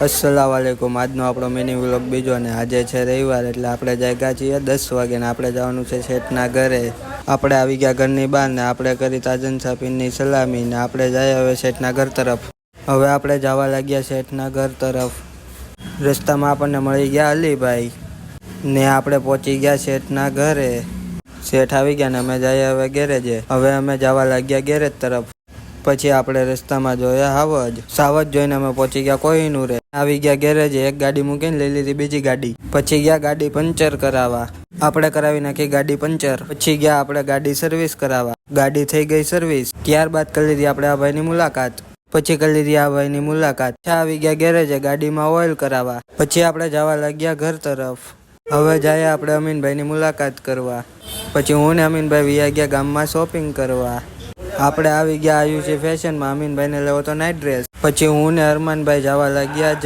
अस्सलाम वालेकुम। આજનો આપણો મિની વ્લોગ બીજો ને આજે છે રવિવાર એટલે આપણે જાગ્યા છીએ 10 વાગે ને આપણે જવાનું છે શેઠના ઘરે। આપણે આવી ગયા ઘરની બહાર ને આપણે કરી તાજન સાપીની સલામી ને આપણે જઈએ હવે શેઠના ઘર તરફ। હવે આપણે જવા લાગ્યા શેઠના ઘર તરફ। રસ્તામાં આપણને મળી ગયા અલીભાઈ ને આપણે પહોંચી ગયા શેઠના ઘરે। શેઠ આવી ગયા ને અમે જઈએ હવે ગેરેજે। હવે અમે જવા લાગ્યા ગેરેજ તરફ। પછી આપણે રસ્તામાં જોયા સાવજ જોઈને અમે પહોંચી ગયા કોહિનૂરે। આવી ગયા ગેરેજે, એક ગાડી મૂકીને લઈ લીધી બીજી ગાડી। પછી ગયા ગાડી પંચર કરાવવા। આપણે કરાવી નાખી ગાડી પંચર। પછી ગયા આપણે ગાડી સર્વિસ કરાવવા। ગાડી થઈ ગઈ સર્વિસ। ત્યારબાદ કરી લીધી આપણે આ ભાઈની મુલાકાત। પછી કરી લીધી આ ભાઈની મુલાકાત। આવી ગયા ગેરેજે ગાડીમાં ઓઇલ કરાવવા। પછી આપણે જવા લાગ્યા ઘર તરફ। હવે જઈએ આપણે અમીનભાઈની મુલાકાત કરવા। પછી હું ને અમીનભાઈ વિયા ગયા ગામમાં શોપિંગ કરવા। આપણે આવી ગયા આયુષી ફેશનમાં, અમીનભાઈને લેવો તો નાઇટ ડ્રેસ। પછી હું ને અરમાનભાઈ જવા લાગ્યા